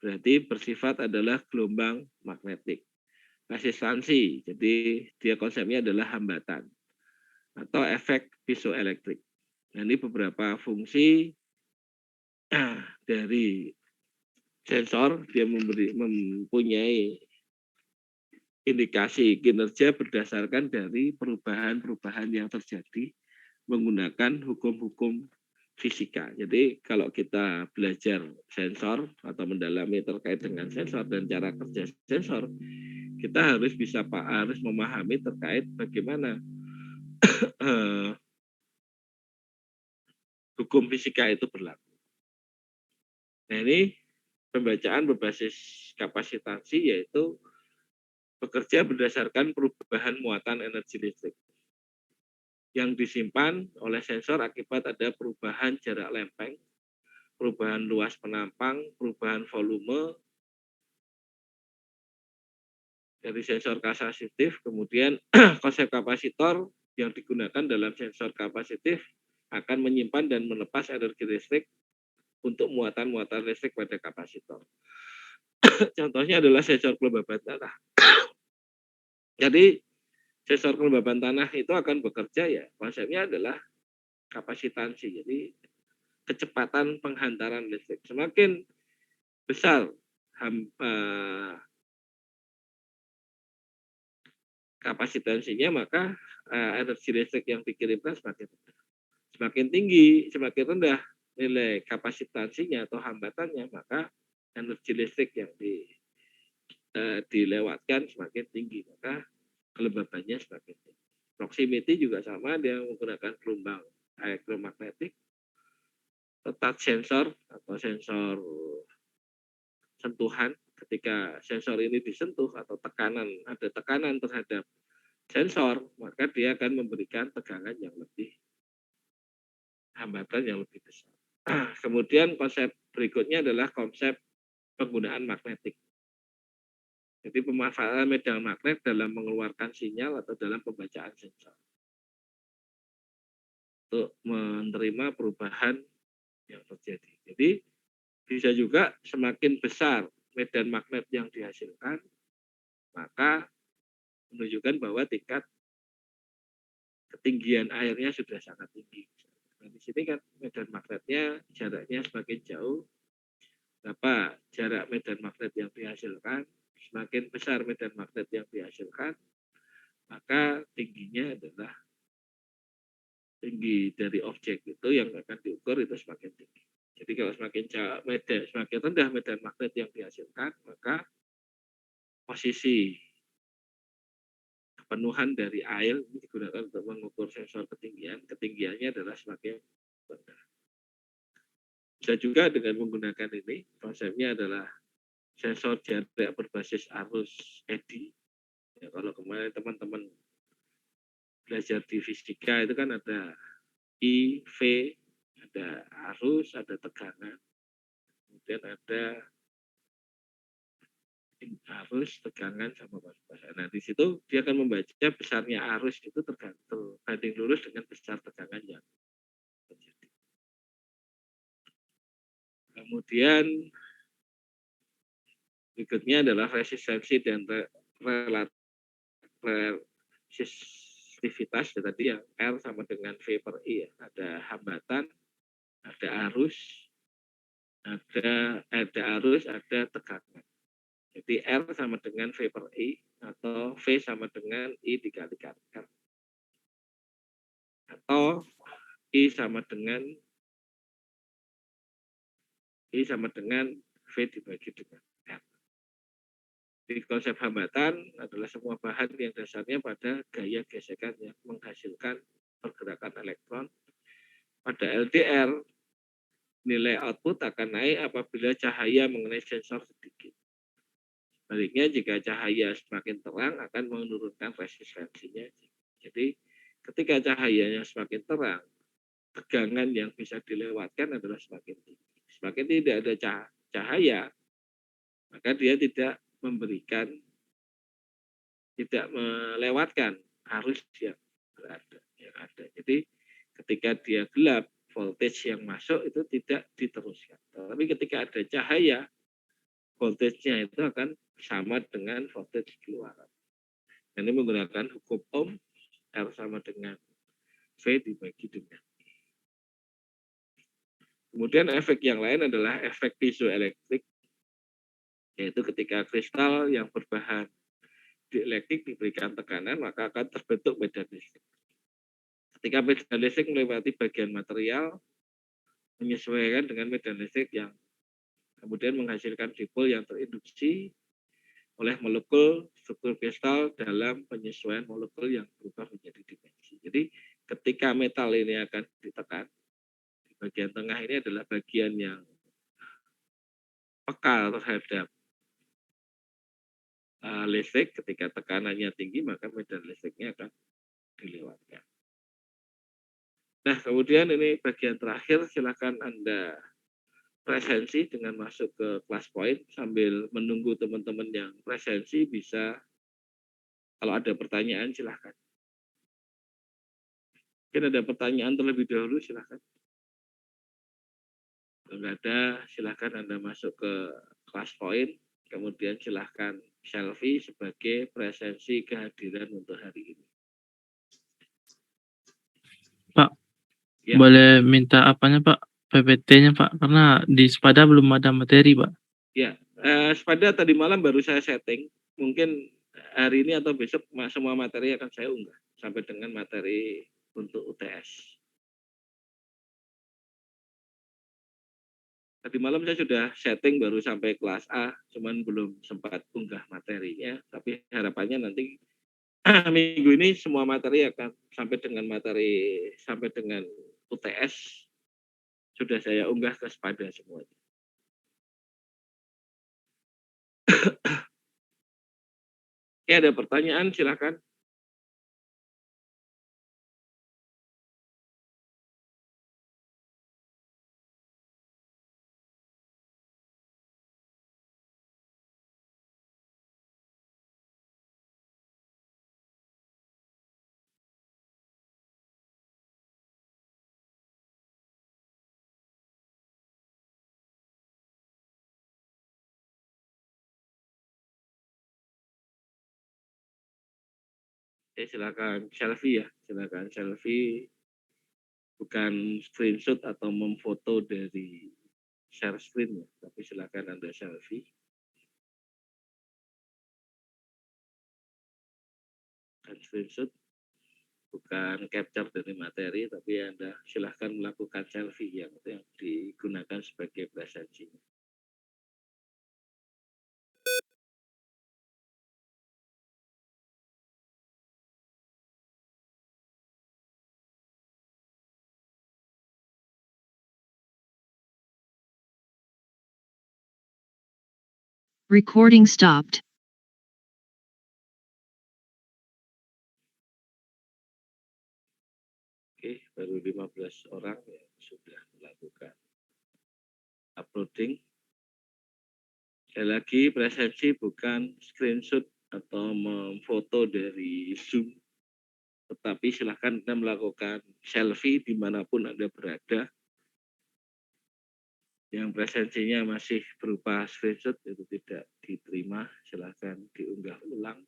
berarti bersifat adalah gelombang magnetik. Resistansi, jadi dia konsepnya adalah hambatan atau efek piezoelektrik. Nah, ini beberapa fungsi dari sensor. Dia mempunyai indikasi kinerja berdasarkan dari perubahan-perubahan yang terjadi menggunakan hukum-hukum fisika. Jadi kalau kita belajar sensor atau mendalami terkait dengan sensor dan cara kerja sensor, kita harus memahami terkait bagaimana hukum fisika itu berlaku. Nah, ini pembacaan berbasis kapasitansi, yaitu bekerja berdasarkan perubahan muatan energi listrik yang disimpan oleh sensor akibat ada perubahan jarak lempeng, perubahan luas penampang, perubahan volume dari sensor kapasitif. Kemudian konsep kapasitor yang digunakan dalam sensor kapasitif akan menyimpan dan melepas energi listrik untuk muatan-muatan listrik pada kapasitor. Contohnya adalah sensor kelembaban tanah. Jadi sensor kelembaban tanah itu akan bekerja, ya konsepnya adalah kapasitansi. Jadi kecepatan penghantaran listrik. Semakin besar kapasitansinya, maka energi listrik yang dikirimkan semakin tinggi, semakin rendah nilai kapasitansinya atau hambatannya, maka energi listrik yang dilewatkan semakin tinggi, maka kelembabannya semakin tinggi. Proximity juga sama, dia menggunakan gelombang elektromagnetik. Touch sensor atau sensor sentuhan, ketika sensor ini disentuh atau ada tekanan terhadap sensor, maka dia akan memberikan tegangan yang lebih, hambatan yang lebih besar. Kemudian konsep berikutnya adalah konsep penggunaan magnetik. Jadi pemanfaatan medan magnet dalam mengeluarkan sinyal atau dalam pembacaan sensor untuk menerima perubahan yang terjadi. Jadi bisa juga semakin besar medan magnet yang dihasilkan, maka menunjukkan bahwa tingkat ketinggian airnya sudah sangat tinggi. Nah, di sini kan medan magnetnya jaraknya semakin jauh, berapa jarak medan magnet yang dihasilkan, semakin besar medan magnet yang dihasilkan, maka tingginya adalah tinggi dari objek itu yang akan diukur itu semakin tinggi. Jadi kalau semakin rendah medan magnet yang dihasilkan, maka posisi kepenuhan dari air ini digunakan untuk mengukur sensor ketinggiannya adalah semakin rendah. Bisa juga dengan menggunakan ini, konsepnya adalah sensor jarak berbasis arus eddy. Ya, kalau kemarin teman-teman belajar di fisika itu kan ada I, V, ada arus, ada tegangan, kemudian ada arus, tegangan, sama pasang. Nah, di situ dia akan membaca besarnya arus itu terbanding lurus dengan besar tegangan yang terjadi. Kemudian berikutnya adalah resistensi dan relativitas. Ya, tadi yang R sama dengan V per I. Ya. Ada hambatan, ada arus, ada tegangan. Jadi R sama dengan V per I atau V sama dengan I dikalikan R. Atau I sama dengan V dibagi dengan R. Di konsep hambatan adalah semua bahan yang dasarnya pada gaya gesekan yang menghasilkan pergerakan elektron. Pada LDR, nilai output akan naik apabila cahaya mengenai sensor sedikit. Sebaliknya, jika cahaya semakin terang akan menurunkan resistensinya. Jadi, ketika cahayanya semakin terang, tegangan yang bisa dilewatkan adalah semakin tinggi. Semakin tidak ada cahaya, maka dia tidak melewatkan arus yang ada. Jadi ketika dia gelap, voltage yang masuk itu tidak diteruskan. Tapi ketika ada cahaya, voltage-nya itu akan sama dengan voltage keluaran. Ini menggunakan hukum Ohm, R sama dengan V dibagi dengan. Kemudian efek yang lain adalah efek piezoelektrik, yaitu ketika kristal yang berbahan dielektrik diberikan tekanan, maka akan terbentuk medan listrik. Ketika medan listrik melewati bagian material, menyesuaikan dengan medan listrik yang kemudian menghasilkan dipol yang terinduksi oleh molekul struktur kristal dalam penyesuaian molekul yang berubah menjadi dimensi. Jadi ketika metal ini akan ditekan, di bagian tengah ini adalah bagian yang peka terhadap listrik. Ketika tekanannya tinggi, maka medan listriknya akan dilewatkan. Nah, kemudian ini bagian terakhir, silakan Anda presensi dengan masuk ke kelas point sambil menunggu teman-teman yang presensi bisa, kalau ada pertanyaan silakan. Mungkin ada pertanyaan terlebih dahulu, silakan. Kalau nggak ada, silakan Anda masuk ke kelas point, kemudian silakan selfie sebagai presensi kehadiran untuk hari ini. Pak, Ya. boleh minta apanya Pak? PPT-nya Pak, karena di Spada belum ada materi Pak. Ya, Spada tadi malam baru saya setting. Mungkin hari ini atau besok semua materi akan saya unggah sampai dengan materi untuk UTS. Tadi malam saya sudah setting baru sampai kelas A, cuman belum sempat unggah materinya. Tapi harapannya nanti minggu ini semua materi akan sampai dengan UTS sudah saya unggah ke Spada semuanya. Oke, ada pertanyaan silakan. Silakan selfie ya, silakan selfie, bukan screenshot atau memfoto dari share screen ya, tapi silakan Anda selfie. Bukan screenshot, bukan capture dari materi, tapi Anda silakan melakukan selfie yang digunakan sebagai presensi. Recording stopped. Oke, baru 15 orang yang sudah melakukan uploading. Sekali lagi, presensi bukan screenshot atau memfoto dari Zoom, tetapi silahkan Anda melakukan selfie dimanapun Anda berada. Yang presensinya masih berupa screenshot itu tidak diterima, silahkan diunggah ulang.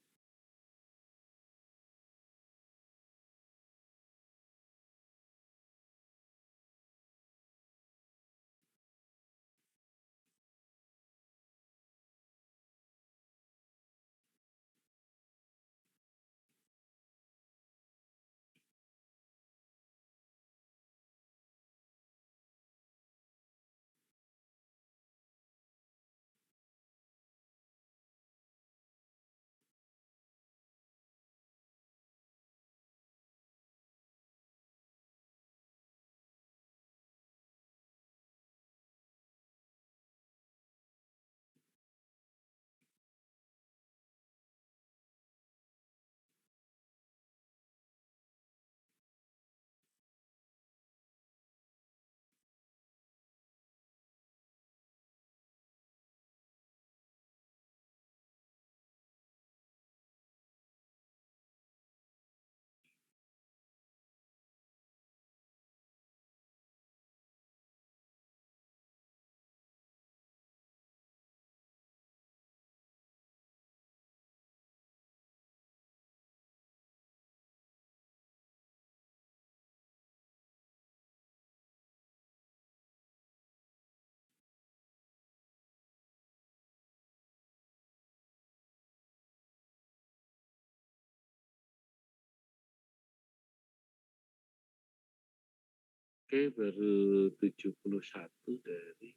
Oke, baru 71 dari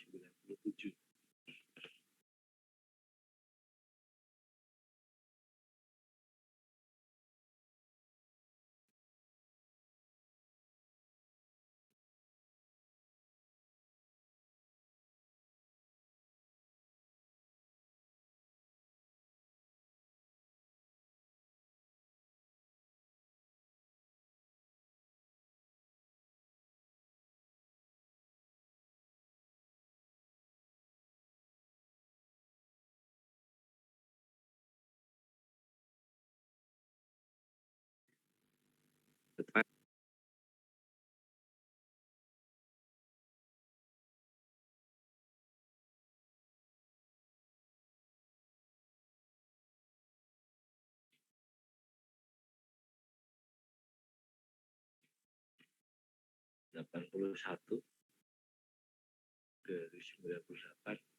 97. Tepat. Delapan puluh satu dari 98.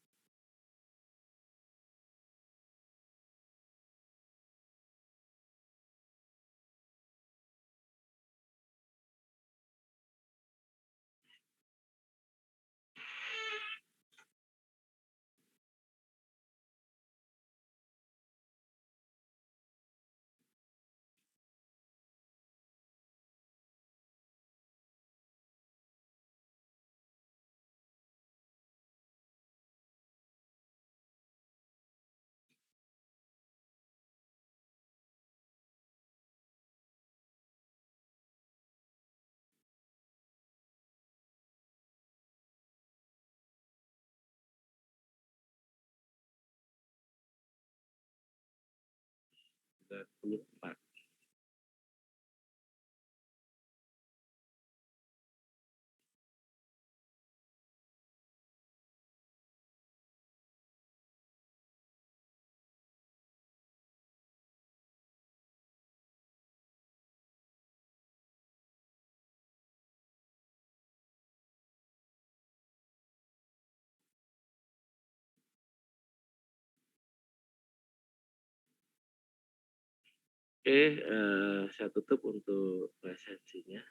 Sembilan puluh empat. Oke, saya tutup untuk presensinya.